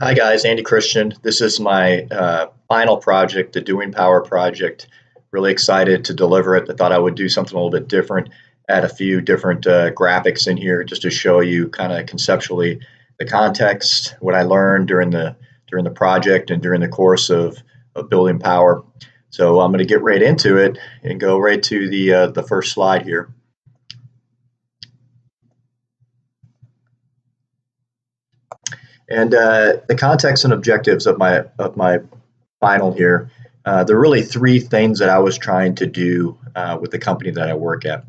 Hi guys, Andy Christian. This is my final project, the Doing Power project. Really excited to deliver it. I thought I would do something a little bit different, add a few different graphics in here just to show you kind of conceptually the context, what I learned during the project and during the course of building power. So I'm going to get right into it and go right to the first slide here. And the context and objectives of my final here, there are really three things that I was trying to do with the company that I work at.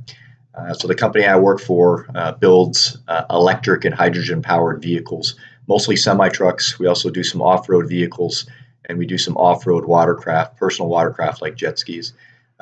So the company I work for builds electric and hydrogen powered vehicles, mostly semi trucks. We also do some off-road vehicles, and we do some off-road watercraft, personal watercraft like jet skis.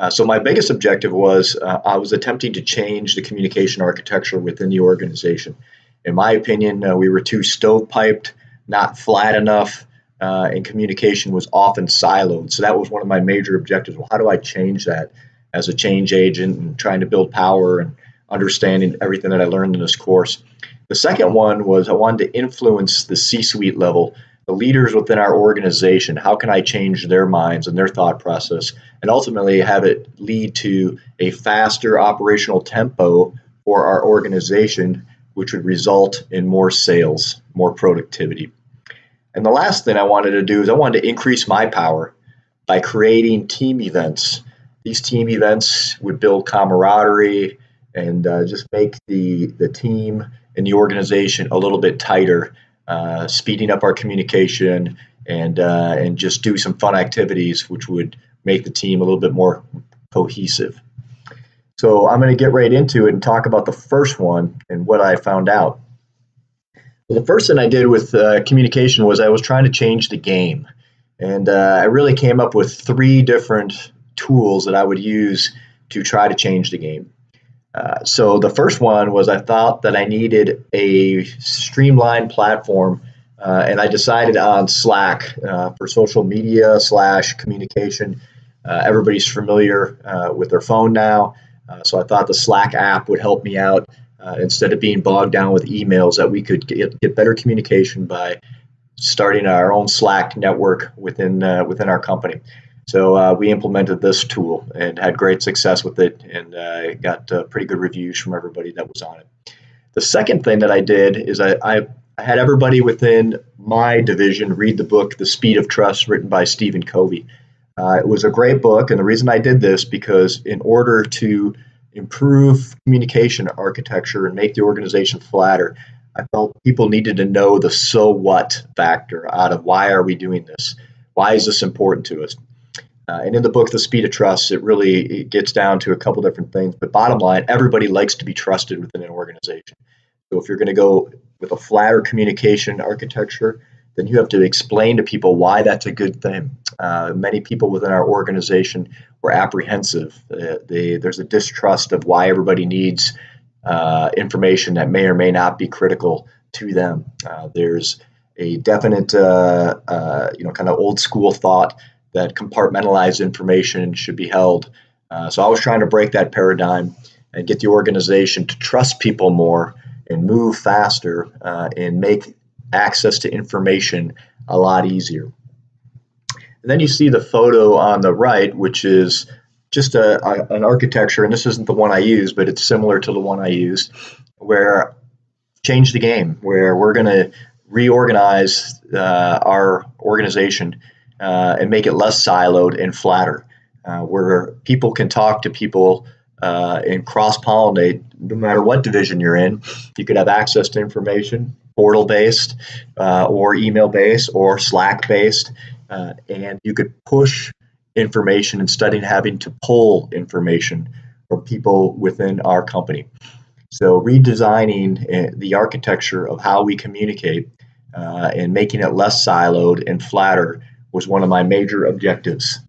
So my biggest objective was I was attempting to change the communication architecture within the organization. In my opinion, we were too stovepiped, not flat enough, and communication was often siloed. So that was one of my major objectives. Well, how do I change that as a change agent and trying to build power and understanding everything that I learned in this course? The second one was I wanted to influence the C-suite level, the leaders within our organization. How can I change their minds and their thought process and ultimately have it lead to a faster operational tempo for our organization, which would result in more sales, more productivity. And the last thing I wanted to do is I wanted to increase my power by creating team events. These team events would build camaraderie and just make the team and the organization a little bit tighter, speeding up our communication and just do some fun activities which would make the team a little bit more cohesive. So I'm going to get right into it and talk about the first one and what I found out. Well, the first thing I did with communication was I was trying to change the game. And I really came up with three different tools that I would use to try to change the game. So the first one was I thought that I needed a streamlined platform, and I decided on Slack for social media / communication. Everybody's familiar with their phone now. So I thought the Slack app would help me out instead of being bogged down with emails, that we could get better communication by starting our own Slack network within our company. So we implemented this tool and had great success with it, and got pretty good reviews from everybody that was on it. The second thing that I did is I had everybody within my division read the book, The Speed of Trust, written by Stephen Covey. It was a great book, and the reason I did this because in order to improve communication architecture and make the organization flatter, I felt people needed to know the so what factor out of why are we doing this? Why is this important to us? And in the book, The Speed of Trust, it gets down to a couple different things. But bottom line, everybody likes to be trusted within an organization. So if you're going to go with a flatter communication architecture, then you have to explain to people why that's a good thing. Many people within our organization were apprehensive. There's a distrust of why everybody needs information that may or may not be critical to them. There's a definite, kind of old school thought that compartmentalized information should be held. So I was trying to break that paradigm and get the organization to trust people more and move faster and make access to information a lot easier. And then you see the photo on the right, which is just an architecture, and this isn't the one I use, but it's similar to the one I used, where change the game, where we're going to reorganize our organization and make it less siloed and flatter, where people can talk to people and cross-pollinate no matter what division you're in. You could have access to information, portal-based or email-based or Slack-based, and you could push information instead of having to pull information from people within our company. So redesigning the architecture of how we communicate and making it less siloed and flatter was one of my major objectives.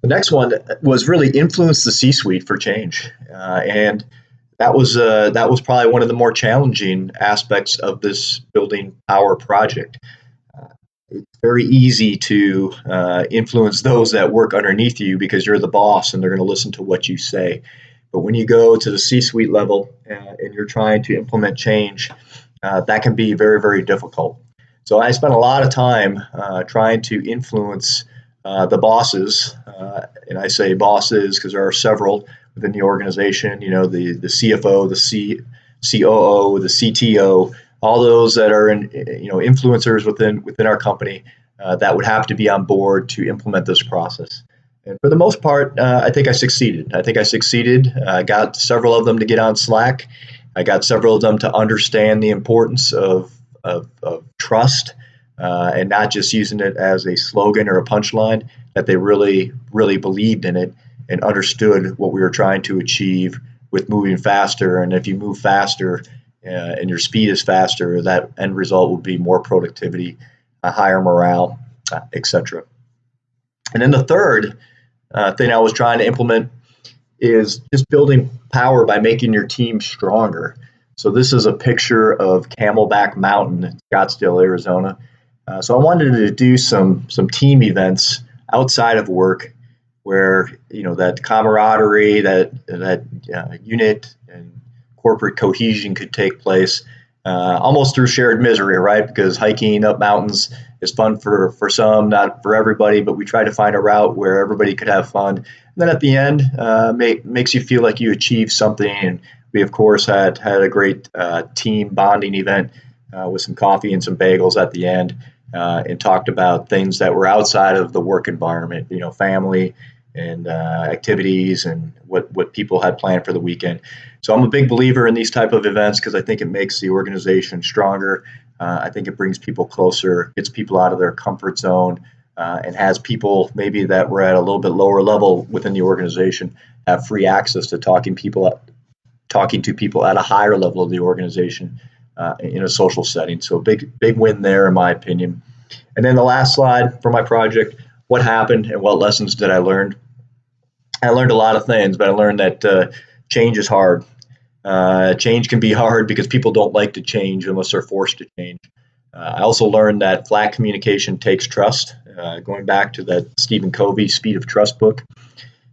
The next one was really influence the C-suite for change, and that was probably one of the more challenging aspects of this building power project. It's very easy to influence those that work underneath you because you're the boss and they're going to listen to what you say. But when you go to the C-suite level, and you're trying to implement change, that can be very, very difficult. So I spent a lot of time trying to influence the bosses, and I say bosses because there are several within the organization. You know, the CFO, the COO, the CTO, all those that are influencers within our company that would have to be on board to implement this process. And for the most part, I think I succeeded. I got several of them to get on Slack. I got several of them to understand the importance of trust, and not just using it as a slogan or a punchline, that they really, really believed in it and understood what we were trying to achieve with moving faster. And if you move faster and your speed is faster, that end result will be more productivity, higher morale, etc. And then the third thing I was trying to implement is just building power by making your team stronger. So this is a picture of Camelback Mountain in Scottsdale, Arizona. So I wanted to do some team events outside of work where, you know, that camaraderie, that unit and corporate cohesion could take place, almost through shared misery, right? Because hiking up mountains is fun for some, not for everybody, but we try to find a route where everybody could have fun. And then at the end, makes you feel like you achieved something. And we, of course, had a great team bonding event with some coffee and some bagels at the end, and talked about things that were outside of the work environment, you know, family and activities and what people had planned for the weekend. So I'm a big believer in these type of events because I think it makes the organization stronger. I think it brings people closer, gets people out of their comfort zone, and has people maybe that were at a little bit lower level within the organization have free access to talking to people at a higher level of the organization in a social setting. So big win there, in my opinion. And then the last slide for my project, what happened and what lessons did I learn? I learned a lot of things, but I learned that change is hard. Change can be hard because people don't like to change unless they're forced to change. I also learned that flat communication takes trust, going back to that Stephen Covey Speed of Trust book,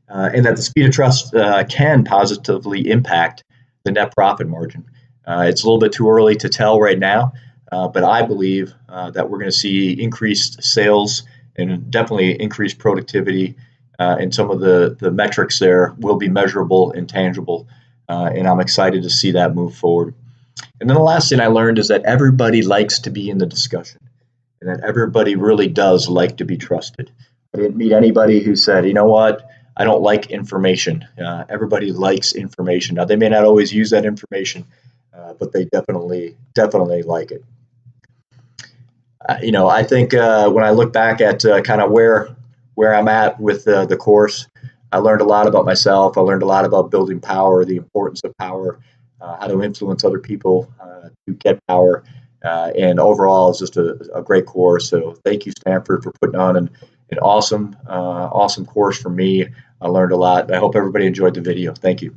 and that the speed of trust can positively impact the net profit margin. It's a little bit too early to tell right now, but I believe that we're going to see increased sales and definitely increased productivity, and some of the metrics there will be measurable and tangible, and I'm excited to see that move forward. And then the last thing I learned is that everybody likes to be in the discussion, and that everybody really does like to be trusted. I didn't meet anybody who said, you know what, I don't like information. Everybody likes information. Now, they may not always use that information, but they definitely like it. I think when I look back at kind of where I'm at with the course, I learned a lot about myself. I learned a lot about building power, the importance of power, how to influence other people to get power, and overall, it's just a great course. So thank you, Stanford, for putting on an awesome course for me. I learned a lot. I hope everybody enjoyed the video. Thank you.